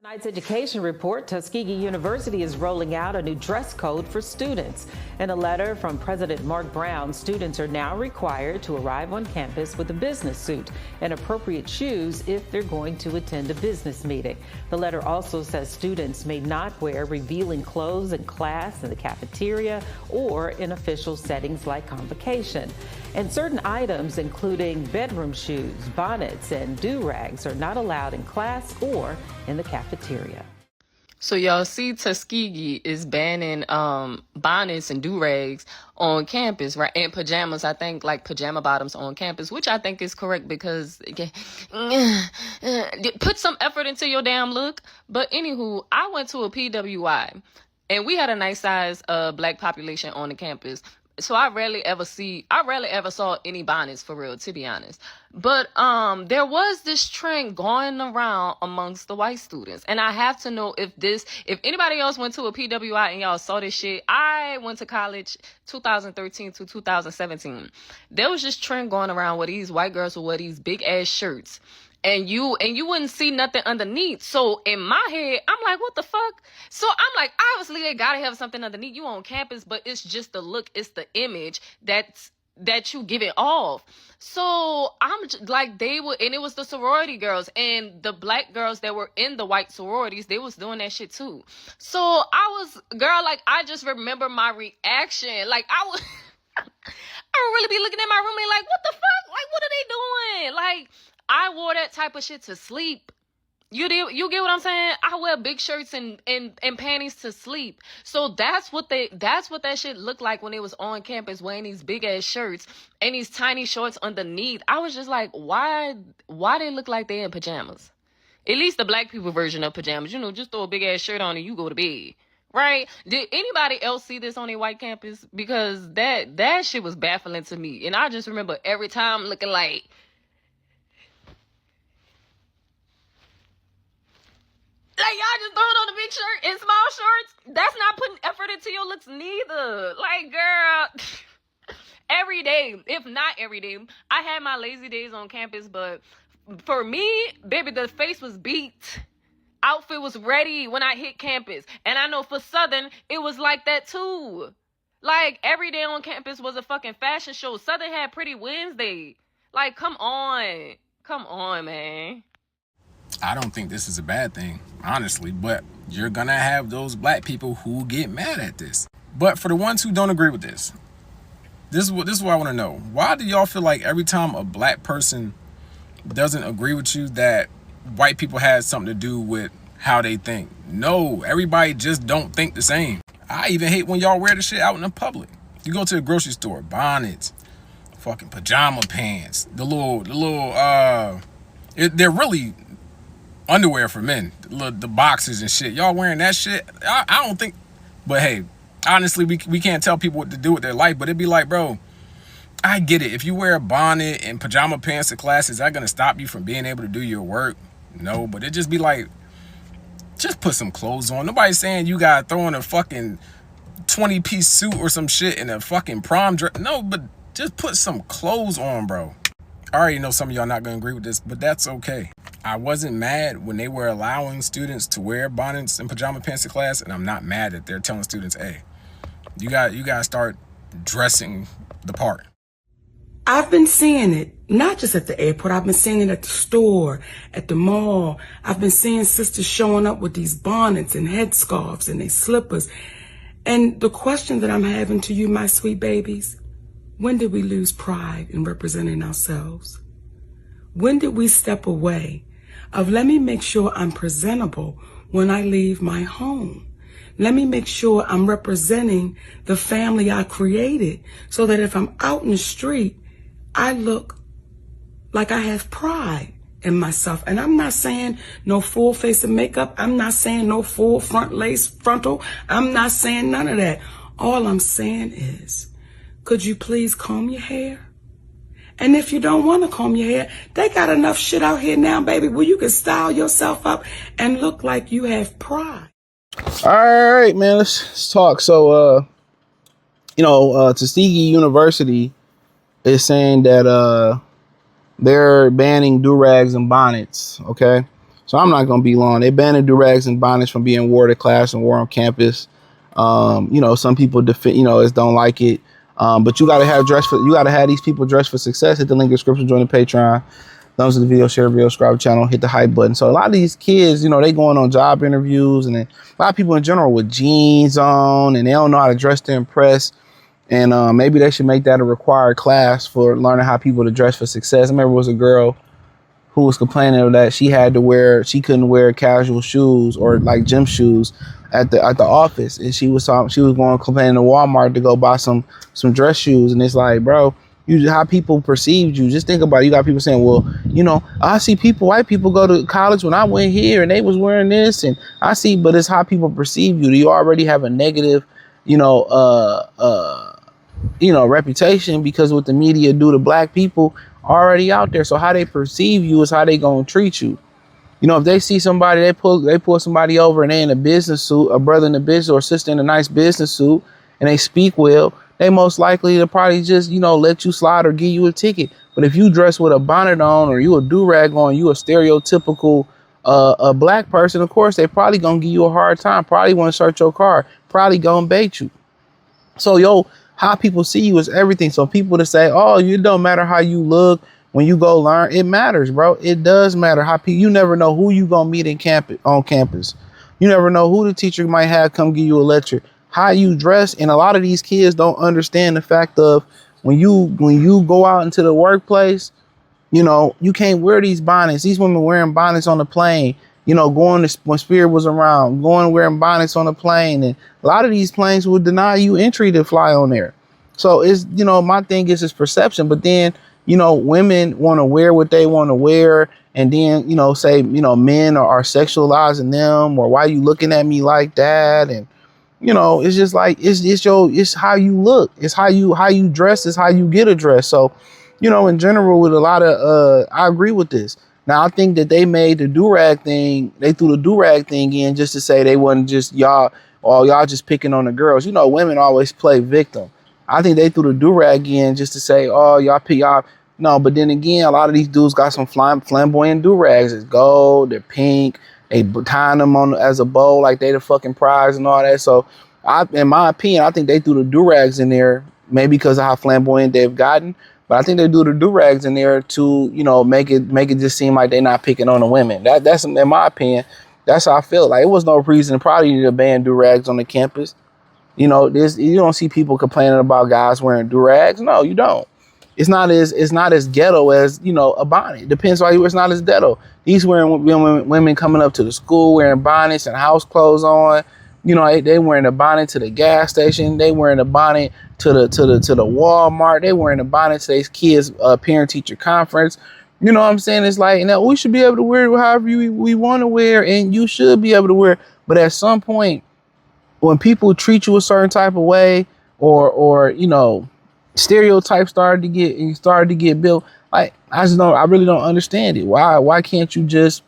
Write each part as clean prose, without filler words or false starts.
Tonight's education report, Tuskegee University is rolling out a new dress code for students. In a letter from President Mark Brown, students are now required to arrive on campus with a business suit and appropriate shoes if they're going to attend a business meeting. The letter also says students may not wear revealing clothes in class, in the cafeteria, or in official settings like convocation. And certain items, including bedroom shoes, bonnets, and do-rags, are not allowed in class or in the cafeteria. So y'all see Tuskegee is banning bonnets and do-rags on campus, right? And pajamas, I think, like pajama bottoms on campus, which I think is correct because put some effort into your damn look. But anywho, I went to a PWI and we had a nice size black population on the campus. So I rarely ever saw any bonnets for real, to be honest. But there was this trend going around amongst the white students. And I have to know if anybody else went to a PWI and y'all saw this shit. I went to college 2013 to 2017. There was this trend going around where these white girls would wear these big ass shirts. And you wouldn't see nothing underneath. So in my head, I'm like, what the fuck? So I'm like, obviously they gotta have something underneath. You on campus, but it's just the look, it's the image that you give it off. So I'm like, and it was the sorority girls and the black girls that were in the white sororities, they was doing that shit too. So I just remember my reaction. Like I would really be looking at my roommate like, what the fuck? Like, what are they doing? Like, I wore that type of shit to sleep. You get what I'm saying? I wear big shirts and panties to sleep. So that's what that shit looked like when they was on campus wearing these big ass shirts and these tiny shorts underneath. I was just like, why they look like they in pajamas? At least the black people version of pajamas. Just throw a big ass shirt on and you go to bed. Right? Did anybody else see this on a white campus? Because that shit was baffling to me. And I just remember every time looking like, y'all just throwing on a big shirt and small shorts. That's not putting effort into your looks neither. Like, girl, every day, if not every day, I had my lazy days on campus, but for me, baby, the face was beat. Outfit was ready when I hit campus. And I know for Southern, it was like that too. Like, every day on campus was a fucking fashion show. Southern had Pretty Wednesday. Like, come on. Come on, man. I don't think this is a bad thing, honestly, but you're gonna have those black people who get mad at this. But for the ones who don't agree with this is what I want to know. Why do y'all feel like every time a black person doesn't agree with you that white people has something to do with how they think? No, everybody just don't think the same. I even hate when y'all wear the shit out in the public. You go to the grocery store, bonnets, fucking pajama pants, they're really underwear for men, the boxers and shit. Y'all wearing that shit? I don't think. But hey, honestly, we can't tell people what to do with their life. But it'd be like, bro, I get it. If you wear a bonnet and pajama pants to class, is that gonna stop you from being able to do your work? No, but it just be like, just put some clothes on. Nobody's saying you gotta throw on a fucking 20-piece suit or some shit in a fucking prom dress. No, but just put some clothes on, bro. I already know some of y'all not gonna agree with this, but that's okay. I wasn't mad when they were allowing students to wear bonnets and pajama pants to class, and I'm not mad that they're telling students, hey, you gotta start dressing the part. I've been seeing it, not just at the airport. I've been seeing it at the store, at the mall. I've been seeing sisters showing up with these bonnets and headscarves and their slippers. And the question that I'm having to you, my sweet babies, when did we lose pride in representing ourselves? When did we step away of let me make sure I'm presentable when I leave my home? Let me make sure I'm representing the family I created so that if I'm out in the street, I look like I have pride in myself. And I'm not saying no full face of makeup. I'm not saying no full front lace frontal. I'm not saying none of that. All I'm saying is, could you please comb your hair? And if you don't want to comb your hair, they got enough shit out here now, baby, where you can style yourself up and look like you have pride. All right, man, let's talk. So, Tuskegee University is saying that they're banning do-rags and bonnets, okay? So I'm not going to be long. They banned the do-rags and bonnets from being wore to class and wore on campus. Some people don't like it. But you got to have these people dressed for success. Hit the link in the description, join the Patreon. Thumbs up the video, share the video, subscribe to the channel, hit the hype button. So a lot of these kids, they going on job interviews, and a lot of people in general with jeans on, and they don't know how to dress to impress. And maybe they should make that a required class for learning how people to dress for success. I remember it was a girl who was complaining that she couldn't wear casual shoes or like gym shoes at the office, and she was going complaining to Walmart to go buy some dress shoes. And it's like, bro, how people perceived you. Just think about it. You got people saying, well, I see white people go to college when I went here and they was wearing this, and but it's how people perceive you. You already have a negative, reputation because what the media do to black people already out there. So how they perceive you is how they gonna treat you. If they see somebody, they pull somebody over and they in a business suit, a brother in a business or a sister in a nice business suit, and they speak well, they most likely to probably just, let you slide or give you a ticket. But if you dress with a bonnet on or you a do-rag on, you a stereotypical a black person, of course, they probably gonna give you a hard time, probably want to search your car, probably gonna bait you. So, how people see you is everything. So people to say, oh, it don't matter how you look when you go learn, it matters, bro. It does matter how you never know who you gonna meet on campus. You never know who the teacher might have come give you a lecture. How you dress, and a lot of these kids don't understand the fact of when you go out into the workplace, you can't wear these bonnets. These women wearing bonnets on the plane, when Spirit was around, wearing bonnets on the plane, and a lot of these planes would deny you entry to fly on there. So it's, my thing is perception, but then, women want to wear what they want to wear, and then, say, men are sexualizing them, or why you looking at me like that, and it's just like it's how you look, it's how you dress, is how you get addressed. So, in general, with a lot of I agree with this. Now I think that they made the do-rag thing, they threw the do-rag thing in just to say they wasn't just y'all just picking on the girls. Women always play victim. I think they threw the do-rag in just to say, oh, y'all pick y'all. No, but then again, a lot of these dudes got some flamboyant do-rags. It's gold, they're pink. They tying them on as a bow like they the fucking prize and all that. So, in my opinion, I think they threw the do-rags in there maybe because of how flamboyant they've gotten. But I think they do the do-rags in there to, make it just seem like they're not picking on the women. That's in my opinion. That's how I feel. Like, it was no reason probably to ban do-rags on the campus. You don't see people complaining about guys wearing do-rags. No, you don't. It's not as ghetto as, a bonnet. It depends why it's not as ghetto. These women coming up to the school wearing bonnets and house clothes on. They wearing a bonnet to the gas station. They wearing a bonnet to the Walmart. They wearing a bonnet to these kids' parent teacher conference. You know what I'm saying? It's like, we should be able to wear however we want to wear, and you should be able to wear. But at some point, when people treat you a certain type of way, or stereotypes started to get built, like, I really don't understand it. Why can't you just,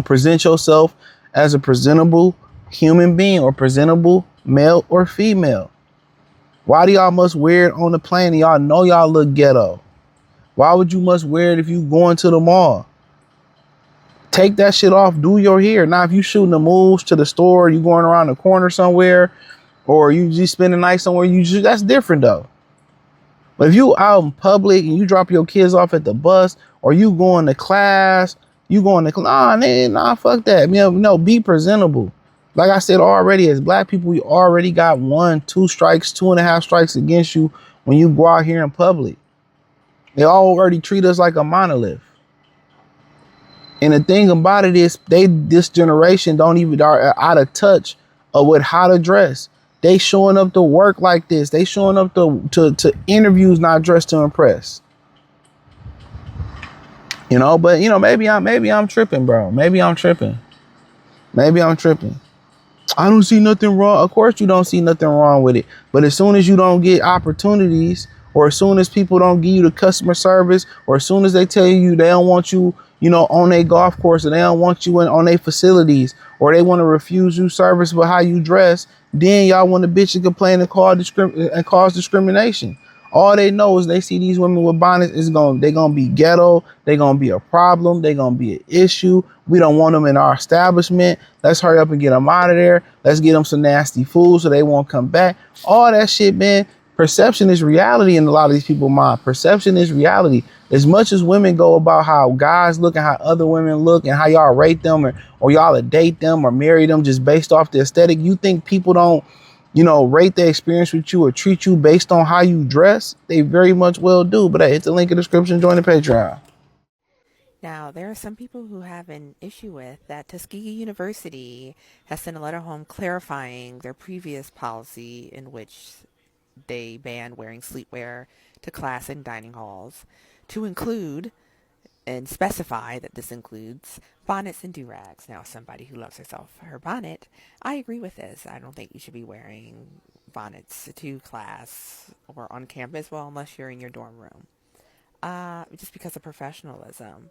present yourself as a presentable human being, or presentable male or female? Why do y'all must wear it on the plane and y'all know y'all look ghetto? Why would you must wear it if you going to the mall? Take that shit off, do your hair. Now, if you shooting the moves to the store, you going around the corner somewhere, or you just spend the night somewhere, that's different though. But if you out in public and you drop your kids off at the bus, or you going to class, fuck that. No, be presentable. Like I said already, as black people, we already got 2 strikes, 2.5 strikes against you when you go out here in public. They already treat us like a monolith. And the thing about it is, this generation are out of touch with how to dress. They showing up to work like this. They showing up to interviews not dressed to impress. But maybe I'm tripping, bro. Maybe I'm tripping. I don't see nothing wrong. Of course you don't see nothing wrong with it. But as soon as you don't get opportunities, or as soon as people don't give you the customer service, or as soon as they tell you they don't want you, on a golf course, and they don't want you on their facilities, or they want to refuse you service for how you dress, then y'all want to bitch and complain and cause discrimination. All they know is they see these women with bonnets, they're gonna be ghetto, they're gonna be a problem, they're gonna be an issue. We don't want them in our establishment. Let's hurry up and get them out of there. Let's get them some nasty food so they won't come back. All that shit, man. Perception is reality in a lot of these people's mind. Perception is reality. As much as women go about how guys look and how other women look and how y'all rate them or y'all date them or marry them just based off the aesthetic, you think people don't, rate their experience with you or treat you based on how you dress? They very much well do. But hey, hit the link in the description, join the Patreon. Now, there are some people who have an issue with that Tuskegee University has sent a letter home clarifying their previous policy in which they banned wearing sleepwear to class and dining halls to include and specify that this includes bonnets and do-rags. Now, as somebody who loves her bonnet, I agree with this. I don't think you should be wearing bonnets to class or on campus, well, unless you're in your dorm room, just because of professionalism.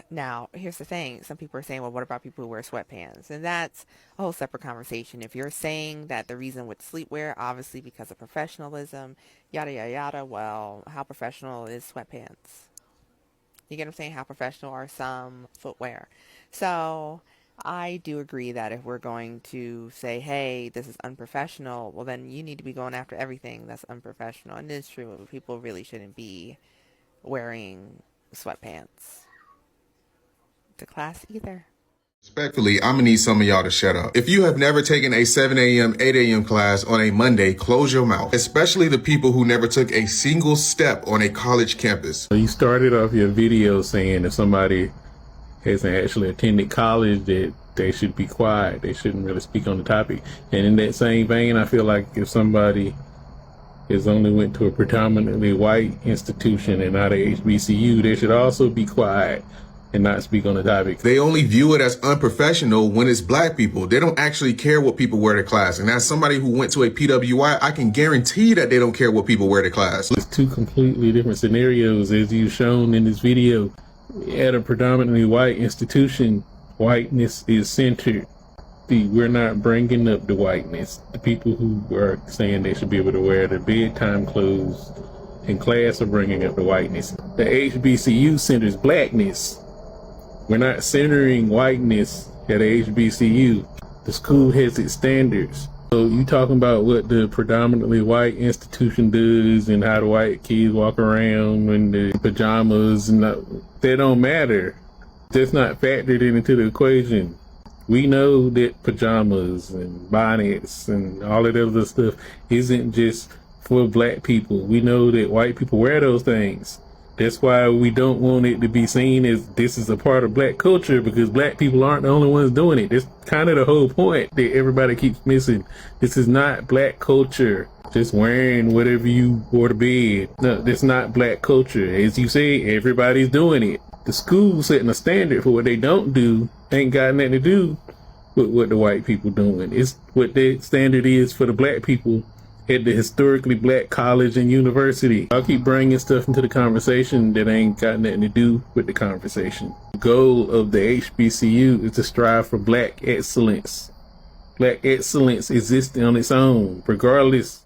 Now, here's the thing. Some people are saying, well, what about people who wear sweatpants? And that's a whole separate conversation. If you're saying that the reason with sleepwear, obviously because of professionalism, yada, yada, yada, well, how professional is sweatpants? You get what I'm saying? How professional are some footwear? So I do agree that if we're going to say, hey, this is unprofessional, well, then you need to be going after everything that's unprofessional. And it's true. People really shouldn't be wearing sweatpants to class either. Respectfully, I'm gonna need some of y'all to shut up. If you have never taken a 7 a.m., 8 a.m. class on a Monday, close your mouth. Especially the people who never took a single step on a college campus. You started off your video saying if somebody hasn't actually attended college that they should be quiet. They shouldn't really speak on the topic. And in that same vein, I feel like if somebody has only went to a predominantly white institution and not a HBCU, they should also be quiet and not speak on the topic. They only view it as unprofessional when it's black people. They don't actually care what people wear to class. And as somebody who went to a PWI, I can guarantee that they don't care what people wear to class. It's two completely different scenarios, as you've shown in this video. At a predominantly white institution, whiteness is centered. We're not bringing up the whiteness. The people who are saying they should be able to wear their bedtime clothes in class are bringing up the whiteness. The HBCU centers blackness. We're not centering whiteness at a HBCU. The school has its standards. So you talking about what the predominantly white institution does and how the white kids walk around in the pajamas and that don't matter. That's not factored into the equation. We know that pajamas and bonnets and all of that other stuff isn't just for black people. We know that white people wear those things. That's why we don't want it to be seen as this is a part of black culture, because black people aren't the only ones doing it. That's kind of the whole point that everybody keeps missing. This is not black culture. Just wearing whatever you wore to bed. No, that's not black culture. As you say, everybody's doing it. The school setting a standard for what they don't do ain't got nothing to do with what the white people doing. It's what the standard is for the black people at the historically black college and university. I'll keep bringing stuff into the conversation that ain't got nothing to do with the conversation. The goal of the HBCU is to strive for black excellence. Black excellence exists on its own, regardless